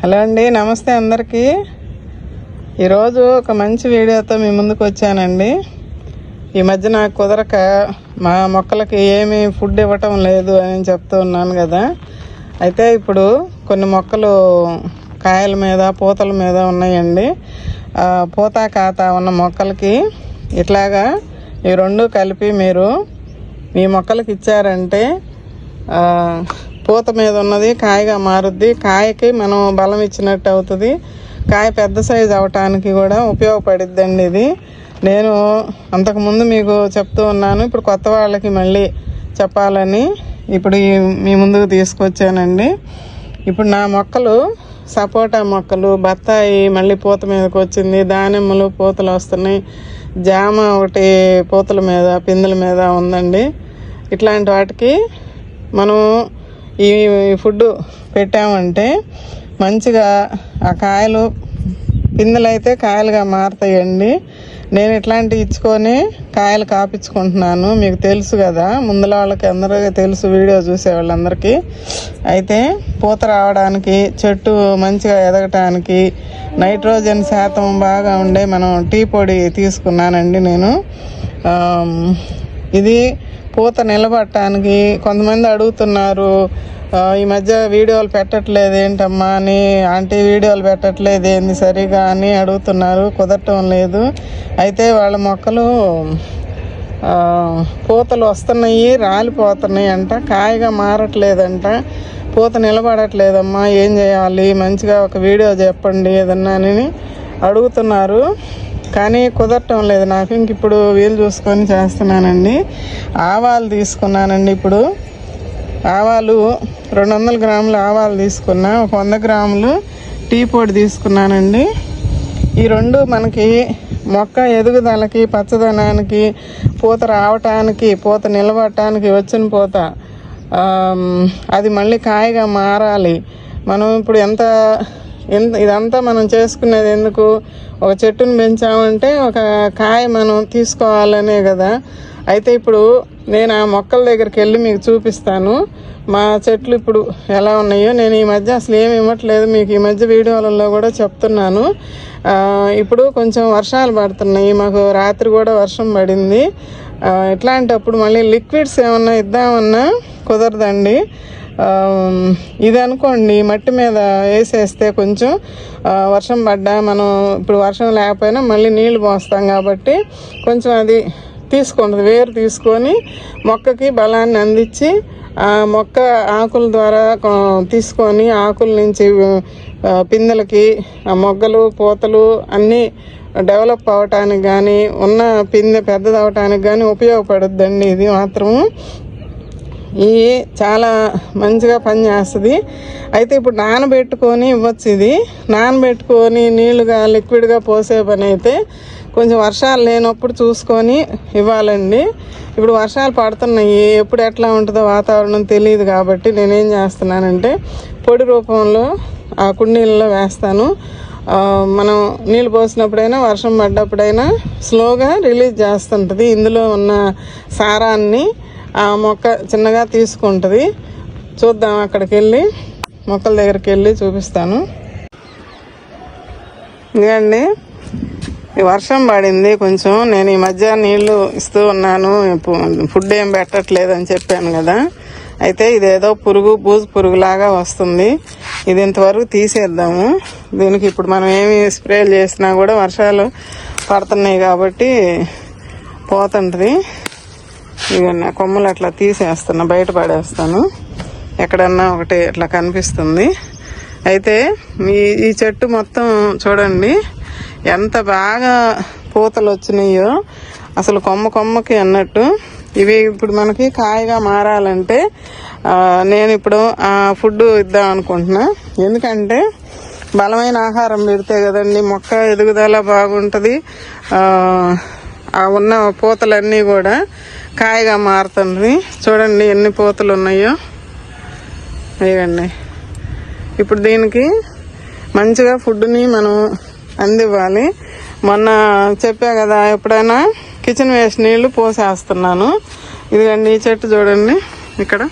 Hello అండి, నమస్తే అందరికీ. ఈరోజు ఒక మంచి వీడియోతో మీ ముందుకు వచ్చానండి. ఈ మధ్య నాకు కుదరక మా మొక్కలకి ఏమీ ఫుడ్ ఇవ్వటం లేదు అని చెప్తూ ఉన్నాను కదా. అయితే ఇప్పుడు కొన్ని మొక్కలు కాయల మీద పూతల మీద ఉన్నాయండి. పూత కాత ఉన్న మొక్కలకి ఇట్లాగా ఈ రెండు కలిపి మీరు మీ మొక్కలకి ఇచ్చారంటే పూత మీద ఉన్నది కాయగా మారుద్ది. కాయకి మనం బలం ఇచ్చినట్టు అవుతుంది. కాయ పెద్ద సైజు అవటానికి కూడా ఉపయోగపడిద్దండి ఇది. నేను అంతకుముందు మీకు చెప్తూ ఉన్నాను, ఇప్పుడు కొత్త వాళ్ళకి మళ్ళీ చెప్పాలని ఇప్పుడు మీ ముందుకు తీసుకొచ్చానండి. ఇప్పుడు నా మొక్కలు సపోటా మొక్కలు, బత్తాయి మళ్ళీ పూత మీదకి వచ్చింది, దానిమ్మలు పూతలు వస్తున్నాయి, జామ ఒకటి పూతల మీద పిందెల మీద ఉందండి. ఇట్లాంటి వాటికి మనం ఈ ఫుడ్ పెట్టామంటే మంచిగా ఆ కాయలు పిందెలు అయితే కాయలుగా మారుతాయండి. నేను ఇట్లాంటివి ఇచ్చుకొని కాయలు కాపించుకుంటున్నాను. మీకు తెలుసు కదా, ముందుల వాళ్ళకి అందరికీ తెలుసు, వీడియో చూసే వాళ్ళందరికీ. అయితే పూత రావడానికి, చెట్టు మంచిగా ఎదగటానికి నైట్రోజన్ శాతం బాగా ఉండే మనం టీ పొడి తీసుకున్నానండి నేను. ఇది పూత నిలబడటానికి కొంతమంది అడుగుతున్నారు, ఈ మధ్య వీడియోలు పెట్టట్లేదు ఏంటమ్మా అని, ఆంటీ వీడియోలు పెట్టట్లేదు ఏంది సరిగా అని అడుగుతున్నారు. కుదరటం లేదు. అయితే వాళ్ళ మొక్కలు పూతలు వస్తున్నాయి, రాలిపోతున్నాయి అంట, కాయగా మారట్లేదంట, పూత నిలబడట్లేదమ్మా, ఏం చేయాలి, మంచిగా ఒక వీడియో చెప్పండి ఏదన్నా అని అడుగుతున్నారు. కానీ కుదరటం లేదు నాకు. ఇంక ఇప్పుడు వీలు చూసుకొని చేస్తున్నానండి. ఆవాలు తీసుకున్నానండి. ఇప్పుడు ఆవాలు 200 గ్రాములు ఆవాలు తీసుకున్నా, ఒక 100 గ్రాములు టీ పొడి తీసుకున్నానండి. ఈ రెండు మనకి మొక్క ఎదుగుదలకి, పచ్చదనానికి, పూత రావటానికి, పూత నిలబడటానికి, వచ్చిన పూత అది మళ్ళీ కాయగా మారాలి. మనం ఇప్పుడు ఇదంతా మనం చేసుకునేది ఎందుకు? ఒక చెట్టును పెంచామంటే ఒక కాయ మనం తీసుకోవాలనే కదా. అయితే ఇప్పుడు నేను ఆ మొక్కల దగ్గరికి వెళ్ళి మీకు చూపిస్తాను మా చెట్లు ఇప్పుడు ఎలా ఉన్నాయో. నేను ఈ మధ్య అసలు ఏమి ఇవ్వట్లేదు, మీకు ఈ మధ్య వీడియోలలో కూడా చెప్తున్నాను. ఇప్పుడు కొంచెం వర్షాలు పడుతున్నాయి, మాకు రాత్రి కూడా వర్షం పడింది. ఇట్లాంటప్పుడు మళ్ళీ లిక్విడ్స్ ఏమన్నా ఇద్దామన్నా కుదరదండి. ఇది అనుకోండి, మట్టి మీద వేసేస్తే కొంచెం వర్షం పడ్డా మనం ఇప్పుడు వర్షం లేకపోయినా మళ్ళీ నీళ్లు పోస్తాం కాబట్టి కొంచెం అది తీసుకుంటుంది, వేరు తీసుకొని మొక్కకి బలాన్ని అందించి ఆ మొక్క ఆకుల ద్వారా తీసుకొని ఆకుల నుంచి పిందెలకి ఆ మొగ్గలు పూతలు అన్నీ డెవలప్ అవ్వటానికి కానీ, ఉన్న పిందె పెద్దది అవ్వటానికి కానీ ఉపయోగపడుద్దండి. ఇది మాత్రము ఇది చాలా మంచిగా పనిచేస్తుంది. అయితే ఇప్పుడు నానబెట్టుకొని ఇవ్వచ్చు. ఇది నానబెట్టుకొని నీళ్లుగా లిక్విడ్గా పోసే పని అయితే కొంచెం వర్షాలు లేనప్పుడు చూసుకొని ఇవ్వాలండి. ఇప్పుడు వర్షాలు పడుతున్నాయి, ఎప్పుడు ఎట్లా ఉంటుందో వాతావరణం తెలియదు కాబట్టి నేనేం చేస్తున్నానంటే పొడి రూపంలో ఆ కుండీలలో వేస్తాను. మనం నీళ్ళు పోసినప్పుడైనా వర్షం పడ్డప్పుడైనా స్లోగా రిలీజ్ చేస్తుంటుంది. ఇందులో ఉన్న సారాన్ని ఆ మొక్క చిన్నగా తీసుకుంటుంది. చూద్దాం, అక్కడికి వెళ్ళి మొక్కల దగ్గరికి వెళ్ళి చూపిస్తాను. ఇదండి, ఈ వర్షం పడింది కొంచెం. నేను ఈ మధ్య నీళ్లు ఇస్తూ ఉన్నాను, ఫుడ్ ఏం పెట్టట్లేదు అని చెప్పాను కదా. అయితే ఇదేదో బూజు పురుగులాగా వస్తుంది. ఇది ఇంతవరకు తీసేద్దాము. దీనికి ఇప్పుడు మనం ఏమి స్ప్రేలు చేసినా కూడా వర్షాలు పడుతున్నాయి కాబట్టి పోతుంటుంది. ఇవన్నీ కొమ్మలు అట్లా తీసేస్తున్నా, బయట పడేస్తాను. ఎక్కడన్నా ఒకటి అట్లా కనిపిస్తుంది. అయితే ఈ చెట్టు మొత్తం చూడండి ఎంత బాగా పూతలు వచ్చినాయో, అసలు కొమ్మకి అన్నట్టు. ఇవి ఇప్పుడు మనకి కాయగా మారాలంటే నేను ఇప్పుడు ఫుడ్ ఇద్దాం అనుకుంటున్నా. ఎందుకంటే బలమైన ఆహారం పెడితే కదండి మొక్క ఎదుగుదల బాగుంటుంది. ఉన్న పూతలన్నీ కూడా కాయగా మారుతుంది. చూడండి ఎన్ని పూతలు ఉన్నాయో. ఇవ్వండి, ఇప్పుడు దీనికి మంచిగా ఫుడ్ని మనం అందివ్వాలి. మొన్న చెప్పా కదా, ఎప్పుడైనా కిచెన్ వేస్ట్ నీళ్లు పోసేస్తున్నాను. ఇదిగండి ఈ చెట్టు చూడండి, ఇక్కడ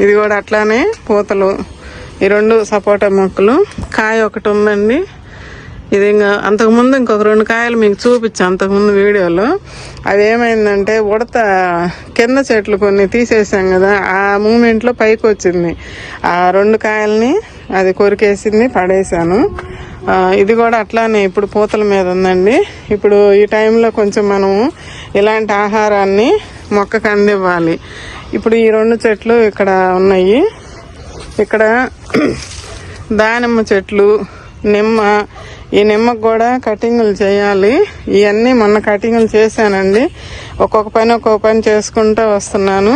ఇది కూడా అట్లానే పూతలు ఈ 2 సపోటా మొక్కలు. కాయ ఒకటి ఉందండి. ఇది ఇంకా అంతకుముందు ఇంకొక 2 కాయలు మీకు చూపించాను అంతకుముందు వీడియోలో. అవి ఏమైందంటే ఉడత కింద చెట్లు కొన్ని తీసేసాం కదా, ఆ మూమెంట్లో పైకి వచ్చింది. ఆ 2 కాయల్ని అది కొరికేసింది, పడేసాను. ఇది కూడా అట్లానే ఇప్పుడు పూతల మీద ఉందండి. ఇప్పుడు ఈ టైంలో కొంచెం మనము ఇలాంటి ఆహారాన్ని మొక్కకు అందివ్వాలి. ఇప్పుడు ఈ 2 చెట్లు ఇక్కడ ఉన్నాయి. ఇక్కడ దానిమ్మ చెట్లు, నిమ్మ, ఈ నిమ్మకు కూడా కటింగులు చేయాలి. ఇవన్నీ మొన్న కటింగులు చేశానండి. ఒక్కొక్క పని చేసుకుంటూ వస్తున్నాను.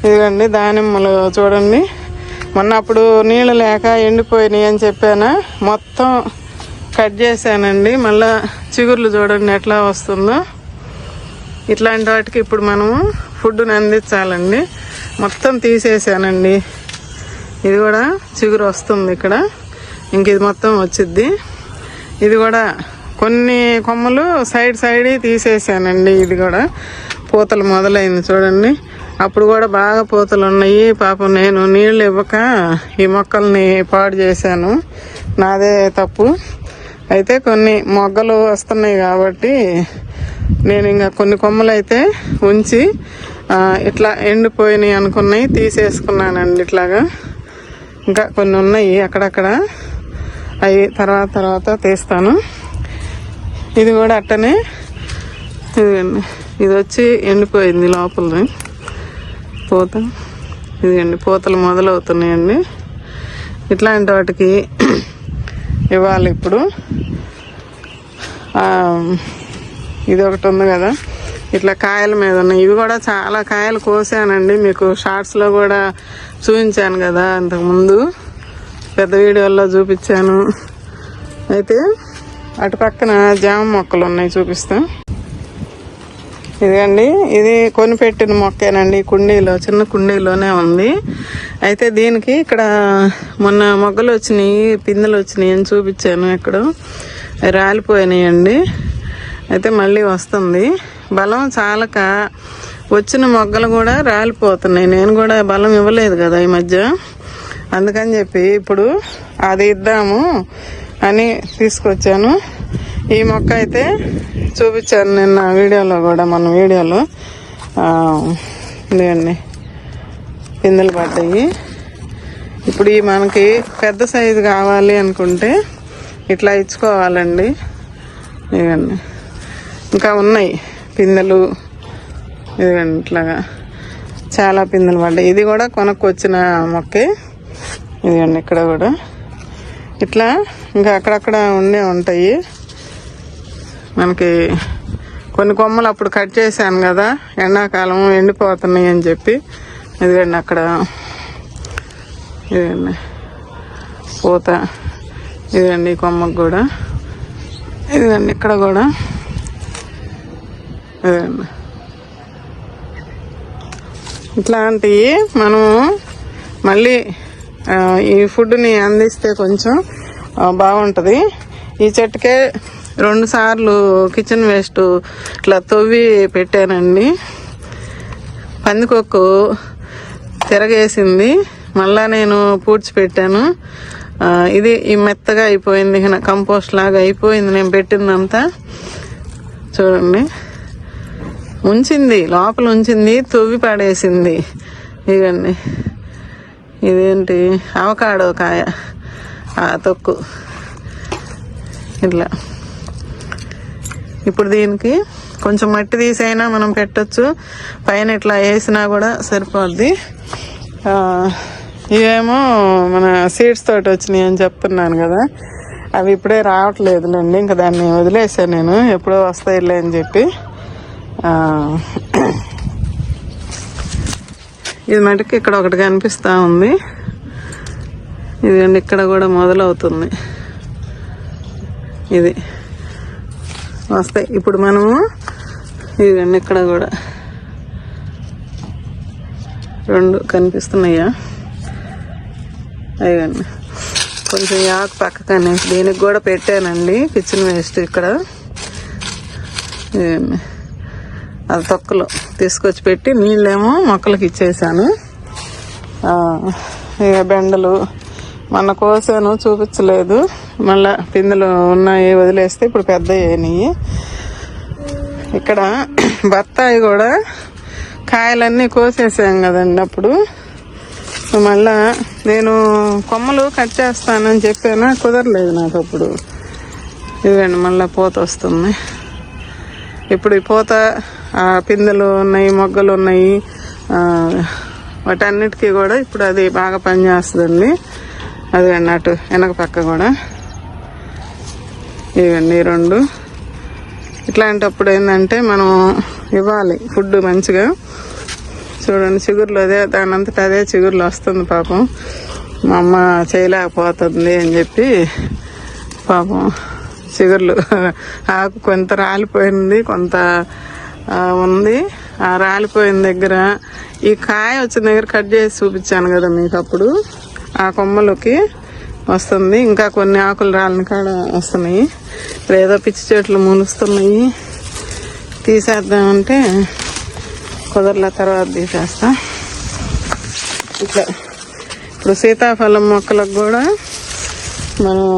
ఇదిగండి దానిమ్మలు చూడండి. మొన్న అప్పుడు నీళ్ళు లేక ఎండిపోయినాయి అని చెప్పానా, మొత్తం కట్ చేశానండి. మళ్ళా చిగుర్లు చూడండి ఎట్లా వస్తుందో. ఇట్లాంటి వాటికి ఇప్పుడు మనము ఫుడ్ని అందించాలండి. మొత్తం తీసేసానండి. ఇది కూడా చిగురు వస్తుంది ఇక్కడ. ఇంక ఇది మొత్తం వచ్చిద్ది. ఇది కూడా కొన్ని కొమ్మలు సైడ్ తీసేసానండి. ఇది కూడా పూతలు మొదలైంది చూడండి. అప్పుడు కూడా బాగా పూతలు ఉన్నాయి. పాపం నేను నీళ్ళు ఇవ్వక ఈ మొక్కల్ని పాడు చేశాను. నాదే తప్పు. అయితే కొన్ని మొగ్గలు వస్తున్నాయి కాబట్టి నేను ఇంకా కొన్ని కొమ్మలు అయితే ఉంచి ఇట్లా ఎండిపోయినాయి అనుకున్నాయి తీసేసుకున్నానండి. ఇట్లాగా ఇంకా కొన్ని ఉన్నాయి అక్కడక్కడ, అవి తర్వాత తీస్తాను. ఇది కూడా అట్టనే ఇదిగండి, ఇది వచ్చి ఎండిపోయింది లోపల పూత. ఇదిగండి పూతలు మొదలవుతున్నాయండి. ఇట్లాంటి వాటికి ఇవ్వాలి. ఇప్పుడు ఇది ఒకటి ఉంది కదా, ఇట్లా కాయల మీద ఉన్నాయి. ఇవి కూడా చాలా కాయలు కోసానండి. మీకు షార్ట్స్లో కూడా చూపించాను కదా, అంతకుముందు పెద్ద వీడియోల్లో చూపించాను. అయితే అటు పక్కన జామ మొక్కలు ఉన్నాయి, చూపిస్తాం. ఇదిగండి, ఇది కొనిపెట్టిన మొక్కేనండి. కుండీలో, చిన్న కుండీలోనే ఉంది. అయితే దీనికి ఇక్కడ మొన్న మొగ్గలు వచ్చినాయి, పిందెలు వచ్చినాయి అని చూపించాను. ఇక్కడ రాలిపోయినాయండి. అయితే మళ్ళీ వస్తుంది. బలం చాలక వచ్చిన మొగ్గలు కూడా రాలిపోతున్నాయి. నేను కూడా బలం ఇవ్వలేదు కదా ఈ మధ్య, అందుకని చెప్పి ఇప్పుడు అది ఇద్దాము అని తీసుకొచ్చాను. ఈ మొక్క అయితే చూపించాను నిన్న వీడియోలో కూడా, మన వీడియోలో. ఇదిగండి పిందెలు పడ్డాయి. ఇప్పుడు ఈ మనకి పెద్ద సైజు కావాలి అనుకుంటే ఇట్లా ఇచ్చుకోవాలండి. ఇదిగండి ఇంకా ఉన్నాయి పిందెలు. ఇదిగండి ఇట్లాగా చాలా పిందెలు పడ్డాయి. ఇది కూడా కొనుక్కొచ్చిన మొక్కే. ఇదిగండి ఇక్కడ కూడా ఇట్లా ఇంకా అక్కడక్కడ ఉండే ఉంటాయి. మనకి కొన్ని కొమ్మలు అప్పుడు కట్ చేశాను కదా, ఎండాకాలం ఎండిపోతున్నాయి అని చెప్పి. ఇదిగండి అక్కడ ఇదిగండి పూత. ఇదిగండి ఈ కొమ్మకు కూడా. ఇదిగండి ఇక్కడ కూడా. ఇదిగండి ఇట్లాంటివి మనము మళ్ళీ ఈ ఫుడ్ని అందిస్తే కొంచెం బాగుంటుంది. ఈ చెట్టుకే 2 సార్లు కిచెన్ వేస్ట్ ఇట్లా తవ్వి పెట్టానండి. పందికొక్కు తిరగేసింది, మళ్ళా నేను పూడ్చిపెట్టాను. ఇది ఈ మెత్తగా అయిపోయింది, కంపోస్ట్ లాగా అయిపోయింది. నేను పెట్టిందంతా చూడండి, ఉంచింది లోపల, ఉంచింది, తవ్వి పడేసింది. ఇదండి ఇదేంటి అవకాడో కాయ, ఆ తొక్కు ఇట్లా. ఇప్పుడు దీనికి కొంచెం మట్టి తీసైనా మనం పెట్టచ్చు, పైన ఇట్లా వేసినా కూడా సరిపోద్ది. ఇవేమో మన సీడ్స్ తోటి వచ్చినాయి అని చెప్తున్నాను కదా, అవి ఇప్పుడే రావట్లేదులేండి. ఇంకా దాన్ని వదిలేసాను నేను, ఎప్పుడో వస్తాయిలే అని చెప్పి. ఇది మటుకు ఇక్కడ ఒకటి కనిపిస్తూ ఉంది. ఇదండి ఇక్కడ కూడా మొదలవుతుంది. ఇది వస్తాయి ఇప్పుడు మనము. ఇదండి ఇక్కడ కూడా 2 కనిపిస్తున్నాయా? అయ్యండి కొంచెం ఆకు పక్కకనే దీనికి కూడా పెట్టానండి కిచెన్ వేస్ట్ ఇక్కడ. ఇదండి అది తొక్కలో తీసుకొచ్చి పెట్టి నీళ్ళేమో మొక్కలకి ఇచ్చేసాను. ఇక బెండలు మొన్న కోసాను చూపించలేదు, మళ్ళా పిందెలు ఉన్నాయి వదిలేస్తే ఇప్పుడు పెద్ద అయినాయి. ఇక్కడ బత్తాయి కూడా కాయలన్నీ కోసేసాం కదండి అప్పుడు. మళ్ళా నేను కొమ్మలు కట్ చేస్తానని చెప్పానా, కుదరలేదు నాకు అప్పుడు. ఇదిగండి మళ్ళీ పూత వస్తుంది. ఇప్పుడు ఈ పూత పిందెలు ఉన్నాయి, మొగ్గలు ఉన్నాయి, వాటన్నిటికీ కూడా ఇప్పుడు అది బాగా పనిచేస్తుందండి. అది అన్నట్టు వెనక పక్క కూడా ఇవన్నీ 2. ఇట్లాంటప్పుడు ఏంటంటే మనం ఇవ్వాలి ఫుడ్ మంచిగా. చూడండి చిగుర్లు అదే దానంతటా అదే చిగుర్లు వస్తుంది పాపం. మా అమ్మ చేయలేకపోతుంది అని చెప్పి పాపం చిగుర్లు ఆకు కొంత రాలిపోయింది, కొంత ఉంది. ఆ రాలిపోయిన దగ్గర ఈ కాయ వచ్చిన దగ్గర కట్ చేసి చూపించాను కదా మీకు అప్పుడు, ఆ కొమ్మలకి వస్తుంది. ఇంకా కొన్ని ఆకులు రాలిన కాడ వస్తున్నాయి. ఇప్పుడు ఏదో పిచ్చి చెట్లు మునుస్తున్నాయి, తీసేద్దామంటే కుదరల, తర్వాత తీసేస్తా. ఇట్లా ఇప్పుడు సీతాఫలం మొక్కలకు కూడా మనం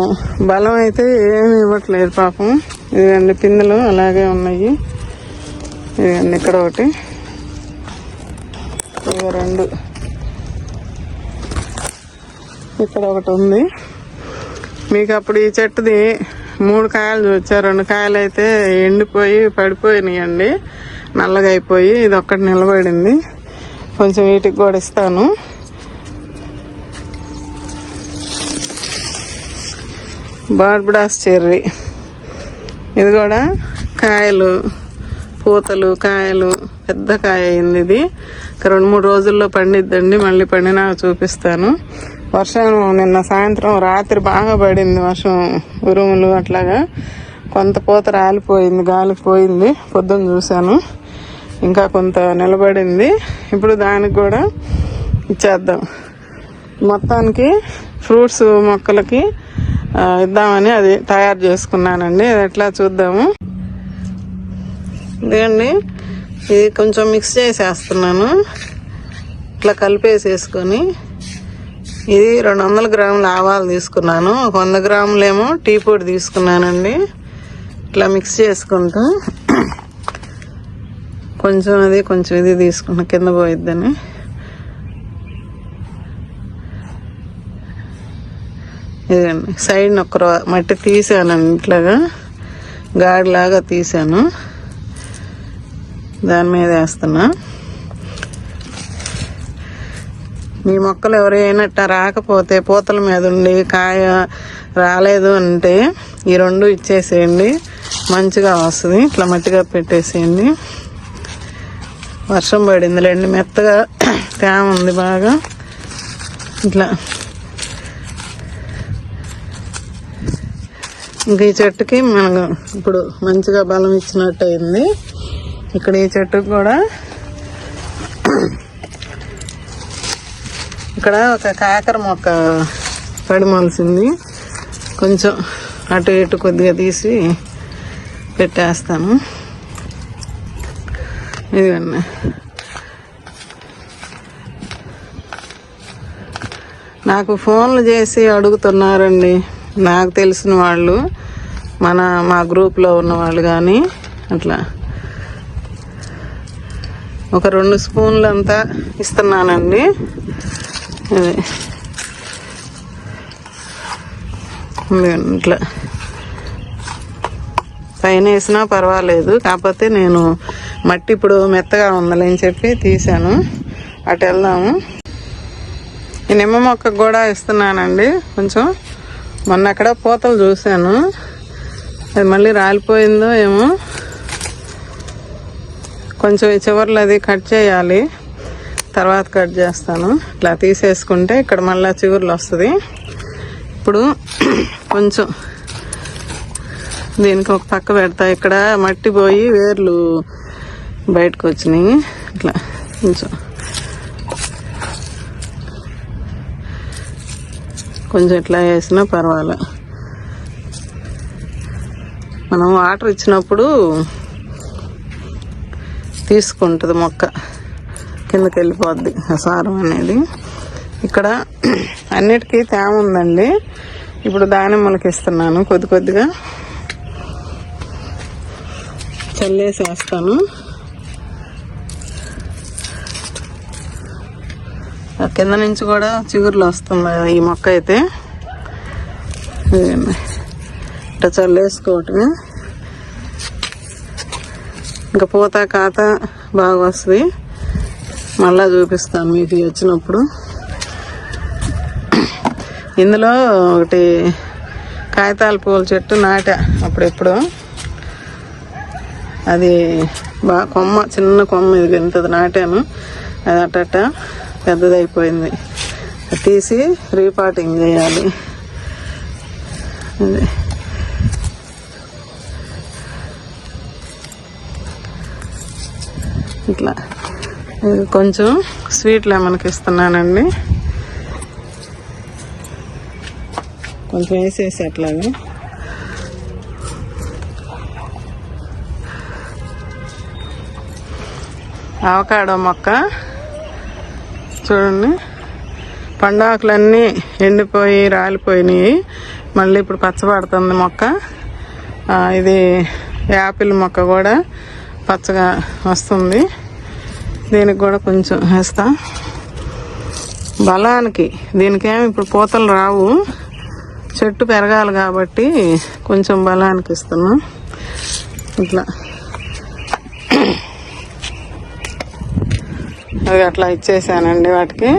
బలం అయితే ఏమి ఇవ్వట్లేదు పాపం. ఇదిగండి పిందెలు అలాగే ఉన్నాయి. ఇదిగండి ఇక్కడ ఒకటి, ఇక 2, ఇక్కడ ఒకటి ఉంది. మీకు అప్పుడు ఈ చెట్టుది 3 కాయలు చూచా, 2 కాయలు అయితే ఎండిపోయి పడిపోయినాయండి, నల్లగా అయిపోయి. ఇది ఒక్కటి నిలబడింది. కొంచెం వీటికి కూడా ఇస్తాను. బార్బడాస్ చెర్రీ, ఇది కూడా కాయలు, పూతలు, కాయలు, పెద్ద కాయ అయింది. ఇది 2-3 రోజుల్లో పండిద్దండి. మళ్ళీ పండినా చూపిస్తాను. వర్షం నిన్న సాయంత్రం రాత్రి బాగా పడింది, వర్షం ఉరుములు అట్లాగా. కొంత పూత రాలిపోయింది, గాలికి పోయింది. పొద్దున్న చూశాను, ఇంకా కొంత నిలబడింది. ఇప్పుడు దానికి కూడా ఇచ్చేద్దాం. మొత్తానికి ఫ్రూట్స్ మొక్కలకి ఇద్దామని అది తయారు చేసుకున్నానండి. అది ఎట్లా చూద్దాము. ఇదండి ఇది కొంచెం మిక్స్ చేసేస్తున్నాను, ఇట్లా కలిపేసేసుకొని. ఇది 200 గ్రాముల ఆవాలు తీసుకున్నాను, 100 గ్రాములేమో టీ పొడి తీసుకున్నానండి. ఇట్లా మిక్స్ చేసుకుంటూ కొంచెం అది కొంచెం ఇది తీసుకున్నా, కింద పోయిద్దని. ఇదండి సైడ్ ఒక మట్టి తీసానండి, ఇట్లాగా గాడిలాగా తీసాను, దాని మీద వేస్తున్నా. మీ మొక్కలు ఎవరైనా రాకపోతే, పూతల మీద ఉండి కాయ రాలేదు అంటే ఈ 2 ఇచ్చేసేయండి, మంచిగా వస్తుంది. ఇట్లా మట్టిగా పెట్టేసేయండి. వర్షం పడిందిలేండి, మెత్తగా తేమ ఉంది బాగా. ఇట్లా ఇంక ఈ చెట్టుకి మనకు ఇప్పుడు మంచిగా బలం ఇచ్చినట్టు అయింది. ఇక్కడ ఈ చెట్టుకు కూడా ఇక్కడ ఒక కాకర మొక్క పడిమలిసింది, కొంచెం అటు ఇటు కొద్దిగా తీసి పెట్టేస్తాను. ఇదిగండి నాకు ఫోన్లు చేసి అడుగుతున్నారండి, నాకు తెలిసిన వాళ్ళు, మా గ్రూప్లో ఉన్న వాళ్ళు కానీ అట్లా. ఒక 2 స్పూన్లు అంతా ఇస్తున్నానండి. అది ఇట్లా పైన వేసినా పర్వాలేదు, కాకపోతే నేను మట్టి ఇప్పుడు మెత్తగా ఉందని చెప్పి తీసాను. అటు వెళ్దాము. ఈ నిమ్మ మొక్కకు కూడా ఇస్తున్నానండి కొంచెం. మొన్న అక్కడ పూతలు చూశాను, అది మళ్ళీ రాలిపోయిందో ఏమో. కొంచెం ఈ చివర్లో అది కట్ చేయాలి, తర్వాత కట్ చేస్తాను. ఇట్లా తీసేసుకుంటే ఇక్కడ మళ్ళీ చిగుర్లు వస్తుంది. ఇప్పుడు కొంచెం దీనికి ఒక పక్క పెడతా. ఇక్కడ మట్టి పోయి వేర్లు బయటకు వచ్చినాయి. ఇట్లా కొంచెం ఇట్లా వేసినా పర్వాలే. మనం వాటర్ ఇచ్చినప్పుడు తీసుకుంటుంది మొక్క, కిందకి వెళ్ళిపోద్ది ఆ సారం అనేది. ఇక్కడ అన్నిటికీ తేమ ఉందండి. ఇప్పుడు దానిమ్మలకి ఇస్తున్నాను కొద్ది కొద్దిగా చల్లేసి వేస్తాను. కింద నుంచి కూడా చిగురులు వస్తుంది ఈ మొక్క అయితే. ఇట్లా చల్లేసుకోవటమే. ఇంకా పూత కాత బాగా వస్తుంది. మళ్ళా చూపిస్తాను మీకు వచ్చినప్పుడు. ఇందులో ఒకటి కాగితాల పూల చెట్టు నాటా అప్పుడెప్పుడు. అది బాగా కొమ్మ, చిన్న కొమ్మ ఇది ఎంతది నాటాను. అది అట్ట పెద్దదైపోయింది. తీసి రీపాటింగ్ చేయాలి. ఇట్లా కొంచెం స్వీట్ లెమన్కి ఇస్తున్నానండి. కొంచెం వేసేసి అట్లాగా. అవకాడో మొక్క చూడండి, పండాకులన్నీ ఎండిపోయి రాలిపోయినాయి. మళ్ళీ ఇప్పుడు పచ్చబడుతుంది మొక్క. ఇది యాపిల్ మొక్క కూడా పచ్చగా వస్తుంది. దీనికి కూడా కొంచెం వేస్తా బలానికి. దీనికేమి ఇప్పుడు పూతలు రావు, చెట్టు పెరగాలి కాబట్టి కొంచెం బలానికి ఇస్తున్నాం. ఇట్లా అది అట్లా ఇచ్చేసానండి వాటికి,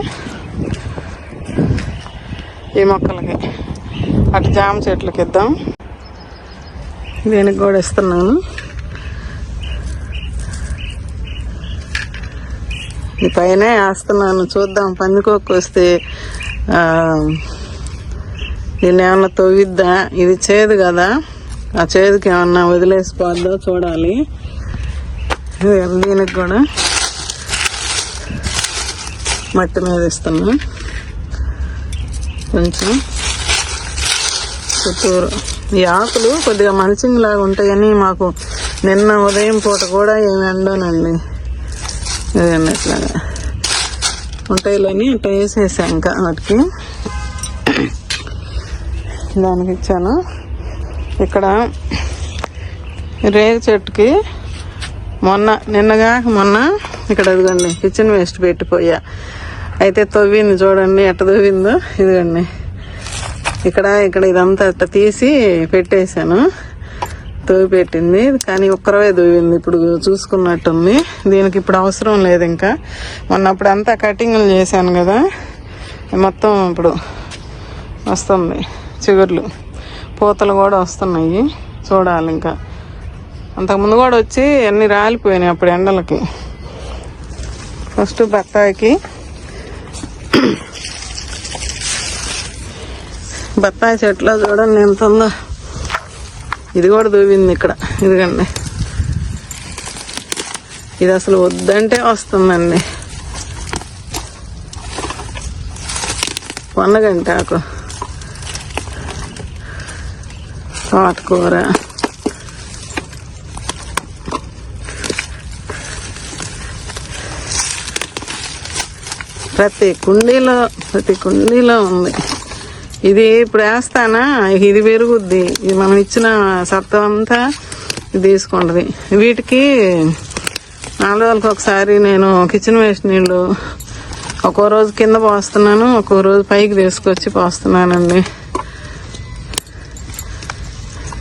ఈ మొక్కలకి. అటు జామ చెట్లకి ఇద్దాం. దీనికి కూడా ఇస్తున్నాను. ఈ పైనే వేస్తున్నాను. చూద్దాం పందికొక్కు వస్తే దీన్ని ఏమన్నా తవ్విద్దా. ఇది చేదు కదా, ఆ చేదుకి ఏమన్నా వదిలేసిపోద్దో చూడాలి. దీనికి కూడా మట్టి మీద ఇస్తున్నా. కొంచెం చుట్టూరు ఈ ఆకులు కొద్దిగా మల్చింగ్ లాగా ఉంటాయని మాకు నిన్న ఉదయం పూట కూడా ఏమి ఎండోనండి. ఇదండి ఇట్లాగా ఉంటాయిలోని ఇట్లా వేసేసా. ఇంకా వాటికి దానికి ఇచ్చాను. ఇక్కడ రేగు చెట్టుకి మొన్న ఇక్కడ ఇదిగోండి కిచెన్ వేస్ట్ పెట్టిపోయా. అయితే తవ్వింది చూడండి ఎట్ట తవ్విందో. ఇదిగోండి ఇక్కడ ఇదంతా అట్ట తీసి పెట్టేశాను. తవ్వి పెట్టింది కానీ ఒక్కరవే తవ్వింది. ఇప్పుడు చూసుకున్నట్టుంది. దీనికి ఇప్పుడు అవసరం లేదు. ఇంకా మొన్నప్పుడు అంతా కటింగ్లు చేశాను కదా, మొత్తం ఇప్పుడు వస్తుంది చిగుర్లు, పూతలు కూడా వస్తున్నాయి. చూడాలి. ఇంకా అంతకుముందు కూడా వచ్చి అన్నీ రాలిపోయినాయి అప్పుడు ఎండలకి. ఫస్ట్ బత్తాయికి బత్తాయి చెట్లో చూడండి ఎంత ఉందో. ఇది కూడా దూవింది ఇక్కడ. ఇదిగండి ఇది అసలు వద్దంటే వస్తుందండి. పొన్నగంటాకు, తోటకూర, ప్రతి కుండీలో ఉంది. ఇది ఇప్పుడు వేస్తానా, ఇది పెరుగుద్ది. ఇది మనం ఇచ్చిన సత్వం అంతా తీసుకుంటుంది. వీటికి 4 రోజులకు ఒకసారి నేను కిచెన్ వేస్ట్ నీళ్ళు ఒక్కో రోజు కింద పోస్తున్నాను, ఒక్కో రోజు పైకి తీసుకొచ్చి పోస్తున్నానండి.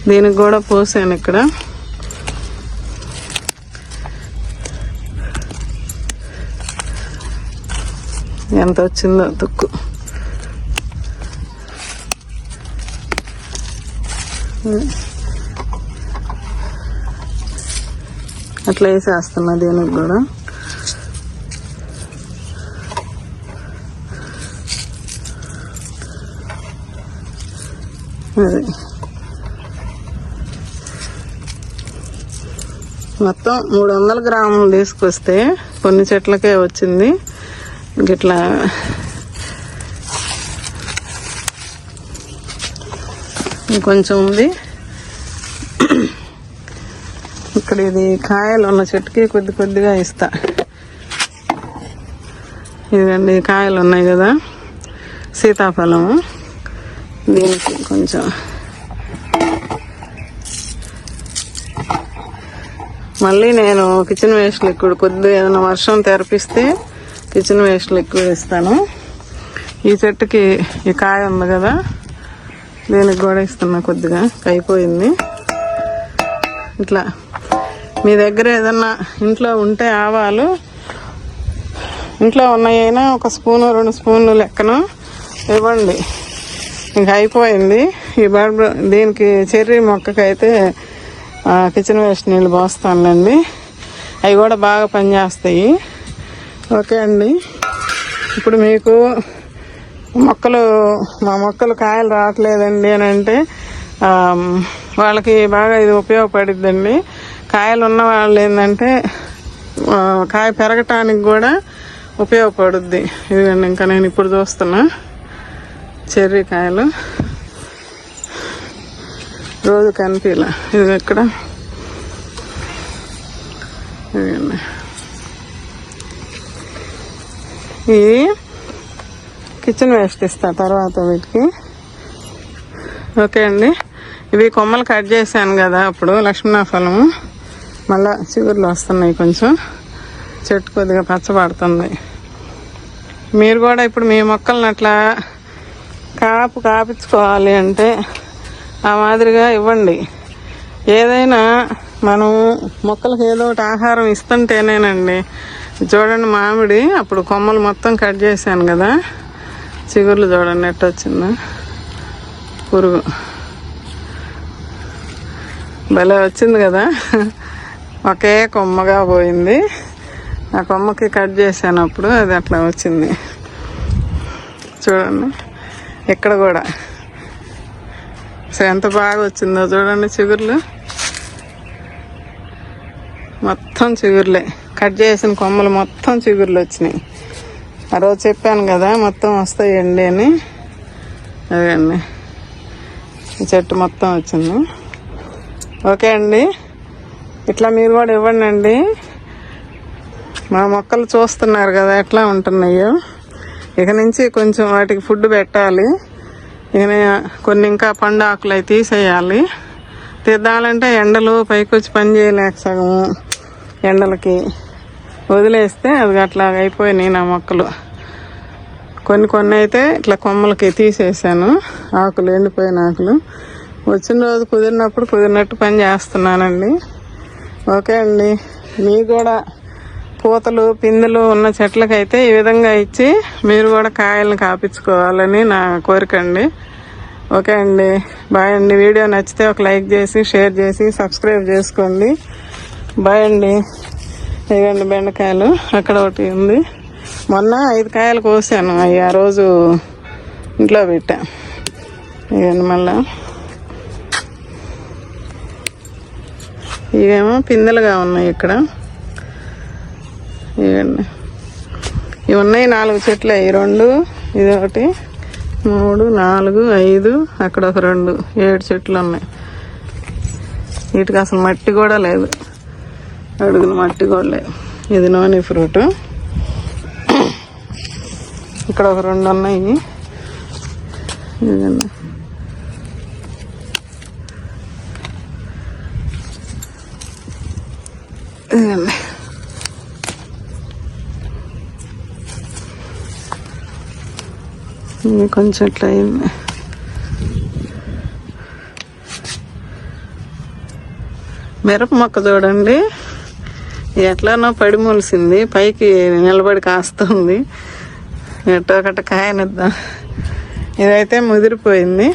దీనికి కూడా పోసాను ఇక్కడ. ఎంత వచ్చిందో తుక్కు. అట్లా వేసేస్తున్నా దీనికి కూడా. అది మొత్తం 300 గ్రాములు తీసుకొస్తే కొన్ని చెట్లకే వచ్చింది. ఇట్లా ఇంకొంచెం ఉంది. ఇక్కడ ఇది కాయలు ఉన్న చెట్టుకి కొద్దిగా ఇస్తా. ఇదండి కాయలు ఉన్నాయి కదా, సీతాఫలము. దీనికి కొంచెం మళ్ళీ నేను కిచెన్ వేస్ట్ లిక్విడ్ కొద్దిగా ఏదైనా వర్షం తెరపిస్తే కిచెన్ వేస్ట్ లిక్విడ్ ఇస్తాను. ఈ చెట్టుకి ఈ కాయ ఉంది కదా, దీనికి కూడా ఇస్తున్నా. కొద్దిగా అయిపోయింది. ఇట్లా మీ దగ్గర ఏదన్నా ఇంట్లో ఉంటే ఆవాలు ఇంట్లో ఉన్నాయైనా 1 స్పూను 2 స్పూన్లు లెక్కన ఇవ్వండి. ఇంకా అయిపోయింది. ఈ దీనికి చెర్రీ మొక్కకైతే కిచెన్ వేస్ట్ నీళ్ళు పోస్తానులేండి. అవి కూడా బాగా పనిచేస్తాయి. ఓకే అండి. ఇప్పుడు మీకు మా మొక్కలు కాయలు రావట్లేదండి అని అంటే వాళ్ళకి బాగా ఇది ఉపయోగపడిద్దండి. కాయలు ఉన్న వాళ్ళు ఏంటంటే కాయ పెరగటానికి కూడా ఉపయోగపడుద్ది. ఇదిగండి, ఇంకా నేను ఇప్పుడు చూస్తున్నా చెర్రీ కాయలు. రోజు కనిపించలే. ఇది ఎక్కడ? ఇదిగండి. ఈ కిచెన్ వేస్ట్ ఇస్తా తర్వాత వీటికి. ఓకే అండి. ఇవి కొమ్మలు కట్ చేశాను కదా అప్పుడు లక్ష్మీనాఫలము, మళ్ళా చిగుర్లు వస్తున్నాయి. కొంచెం చెట్టు కొద్దిగా పచ్చబడుతుంది. మీరు కూడా ఇప్పుడు మీ మొక్కలను అట్లా కాపించుకోవాలి అంటే ఆ మాదిరిగా ఇవ్వండి. ఏదైనా మనం మొక్కలకు ఏదో ఒకటి ఆహారం ఇస్తుంటేనేనండి. చూడండి, మామిడి అప్పుడు కొమ్మలు మొత్తం కట్ చేశాను కదా, చిగుర్లు చూడండి ఎట్ట వచ్చిందో. పురుగు భలే వచ్చింది కదా, ఒకే కొమ్మగా పోయింది. ఆ కొమ్మకి కట్ చేశాను అప్పుడు, అది అట్లా వచ్చింది. చూడండి ఇక్కడ కూడా ఎంత బాగా వచ్చిందో చూడండి. చిగుర్లు మొత్తం చిగుర్లే, కట్ చేసిన కొమ్మలు మొత్తం చిగుర్లు వచ్చినాయి. ఆ రోజు చెప్పాను కదా మొత్తం వస్తాయండి అని. అదండి, ఈ చెట్టు మొత్తం వచ్చింది. ఓకే అండి. ఇట్లా మీరు కూడా ఇవ్వండి అండి. మా మొక్కలు చూస్తున్నారు కదా ఎట్లా ఉంటున్నాయో. ఇక నుంచి కొంచెం వాటికి ఫుడ్ పెట్టాలి. ఇక కొన్ని ఇంకా పండు ఆకులు అవి తీసేయాలి. తీద్దాలంటే ఎండలు పైకి వచ్చి పని చేయలేక సగము ఎండలకి వదిలేస్తే అది అట్లా అయిపోయినాయి నా మొక్కలు. కొన్ని అయితే ఇట్లా కొమ్మలకి తీసేసాను, ఆకులు ఎండిపోయిన ఆకులు. వచ్చిన రోజు కుదిరినట్టు పని చేస్తున్నానండి. ఓకే అండి. మీకు కూడా పూతలు పిందెలు ఉన్న చెట్లకైతే ఈ విధంగా ఇచ్చి మీరు కూడా కాయలను కాపించుకోవాలని నా కోరిక అండి. ఓకే అండి, బాయ్ అండి. వీడియో నచ్చితే ఒక లైక్ చేసి షేర్ చేసి సబ్స్క్రైబ్ చేసుకోండి. బాయ్ అండి. ఇవ్వండి బెండకాయలు, అక్కడ ఒకటి ఉంది. మొన్న 5 కాయలు కోసాను, అవి ఆ రోజు ఇంట్లో పెట్టా. ఇవ్వండి మళ్ళా ఇవేమో పిందెలుగా ఉన్నాయి ఇక్కడ. ఇవ్వండి, ఇవి ఉన్నాయి 4 చెట్లు. అవి 2, ఇది 1, 3, 4, 5, అక్కడ ఒక 2, 7 చెట్లు ఉన్నాయి. వీటికి అసలు మట్టి కూడా లేదు, అడుగులు మట్టి కూడా లేదు. ఇది నోని ఫ్రూట్. ఇక్కడ ఒక 2 ఉన్నాయి. ఇదండి, ఇదండి. కొంచెం ఇట్లా అయింది. మిరప మొక్క చూడండి ఎట్లానో పడి మొలిసింది, పైకి నిలబడి కాస్తుంది. ఎట్టో ఒకట కాయనిద్దాం. ఇదైతే ముదిరిపోయింది.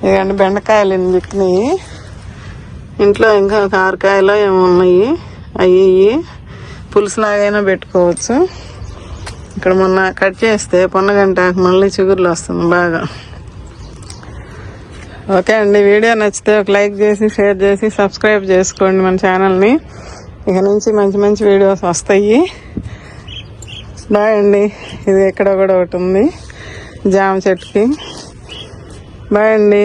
ఇదండి బెండకాయలు ఎన్ని చిక్కినాయి. ఇంట్లో ఇంకా 6 కాయలు ఏమో ఉన్నాయి. అవి పులుసులాగైనా పెట్టుకోవచ్చు. ఇక్కడ మొన్న కట్ చేస్తే పొన్నగంటాకు మళ్ళీ చిగుర్లు వస్తుంది బాగా. ఓకే అండి. వీడియో నచ్చితే ఒక లైక్ చేసి షేర్ చేసి సబ్స్క్రైబ్ చేసుకోండి మన ఛానల్ని. ఇక నుంచి మంచి వీడియోస్ వస్తాయి. బాయ్ అండి. ఇది ఎక్కడ కూడా ఒకటి ఉంది జామ చెట్టుకి. బాయ్ అండి.